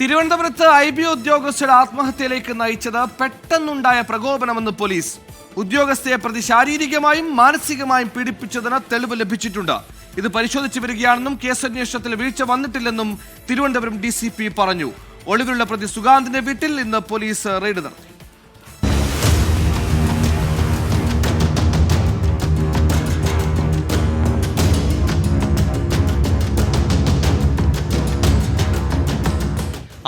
തിരുവനന്തപുരത്ത് IB ഉദ്യോഗസ്ഥരുടെ ആത്മഹത്യയിലേക്ക് നയിച്ചത് പെട്ടെന്നുണ്ടായ പ്രകോപനമെന്ന് പോലീസ്. ഉദ്യോഗസ്ഥയെ പ്രതി ശാരീരികമായും മാനസികമായും പീഡിപ്പിച്ചതിന് തെളിവ് ലഭിച്ചിട്ടുണ്ട്. ഇത് പരിശോധിച്ചു വരികയാണെന്നും കേസന്വേഷണത്തിൽ വീഴ്ച വന്നിട്ടില്ലെന്നും തിരുവനന്തപുരം DCP പറഞ്ഞു. ഒളിവിലുള്ള പ്രതി സുഗാന്തിന്റെ വീട്ടിൽ ഇന്ന് പോലീസ് റെയ്ഡ് നടത്തി.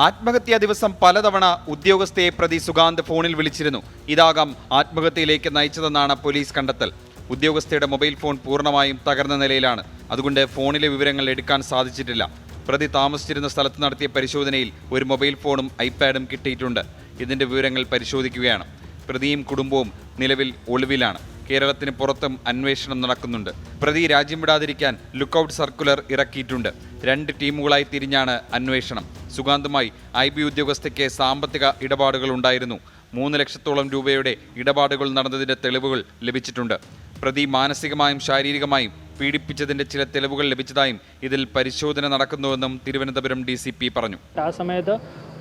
ആത്മഹത്യാ ദിവസം പലതവണ ഉദ്യോഗസ്ഥയെ പ്രതി സുഗാന്ത് ഫോണിൽ വിളിച്ചിരുന്നു. ഇതാകാം ആത്മഹത്യയിലേക്ക് നയിച്ചതെന്നാണ് പോലീസ് കണ്ടെത്തൽ. ഉദ്യോഗസ്ഥയുടെ മൊബൈൽ ഫോൺ പൂർണ്ണമായും തകർന്ന നിലയിലാണ്. അതുകൊണ്ട് ഫോണിലെ വിവരങ്ങൾ എടുക്കാൻ സാധിച്ചിട്ടില്ല. പ്രതി താമസിച്ചിരുന്ന സ്ഥലത്ത് നടത്തിയ പരിശോധനയിൽ ഒരു മൊബൈൽ ഫോണും ഐപാഡും കിട്ടിയിട്ടുണ്ട്. ഇതിന്റെ വിവരങ്ങൾ പരിശോധിക്കുകയാണ്. പ്രതിയും കുടുംബവും നിലവിൽ ഒളിവിലാണ്. കേരളത്തിന് പുറത്തും അന്വേഷണം നടക്കുന്നുണ്ട്. പ്രതി രാജ്യം വിടാതിരിക്കാൻ ലുക്കൌട്ട് സർക്കുലർ ഇറക്കിയിട്ടുണ്ട്. 2 ടീമുകളായി തിരിഞ്ഞാണ് അന്വേഷണം. സുഗാന്തുമായി IB ഉദ്യോഗസ്ഥയ്ക്ക് സാമ്പത്തിക ഇടപാടുകൾ ഉണ്ടായിരുന്നു. 3 ലക്ഷത്തോളം രൂപയുടെ ഇടപാടുകൾ നടന്നതിന്റെ തെളിവുകൾ ലഭിച്ചിട്ടുണ്ട്. പ്രതി മാനസികമായും ശാരീരികമായും പീഡിപ്പിച്ചതിന്റെ ചില തെളിവുകൾ ലഭിച്ചതായും ഇതിൽ പരിശോധന നടക്കുന്നുവെന്നും തിരുവനന്തപുരം DCP പറഞ്ഞു. ആ സമയത്ത്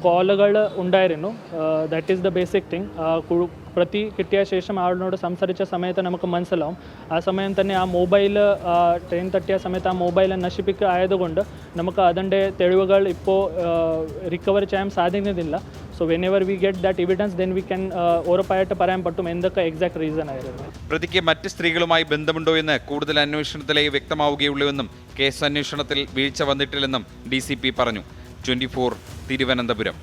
കോളുകൾ ഉണ്ടായിരുന്നു. That is the basic thing. പ്രതി കിട്ടിയ ശേഷം ആളിനോട് സംസാരിച്ച സമയത്ത് നമുക്ക് മനസ്സിലാവും. ആ സമയം തന്നെ ആ മൊബൈൽ ട്രെയിൻ തട്ടിയ സമയത്ത് ആ മൊബൈൽ നശിപ്പിക്കുക ആയതുകൊണ്ട് നമുക്ക് അതിൻ്റെ തെളിവുകൾ ഇപ്പോൾ റിക്കവർ ചെയ്യാൻ സാധിക്കുന്നില്ല. So when ever we get that evidence then we can ഉറപ്പായിട്ട് പറയാൻ പറ്റും എന്തൊക്കെ എക്സാക്ട് റീസൺ ആയിരുന്നു. പ്രതിക്ക് മറ്റ് സ്ത്രീകളുമായി ബന്ധമുണ്ടോ എന്ന് കൂടുതൽ അന്വേഷണത്തിലേക്ക് വ്യക്തമാവുകയുള്ളൂവെന്നും കേസ് അന്വേഷണത്തിൽ വീഴ്ച വന്നിട്ടില്ലെന്നും DCP പറഞ്ഞു. 24 തിരുവനന്തപുരം.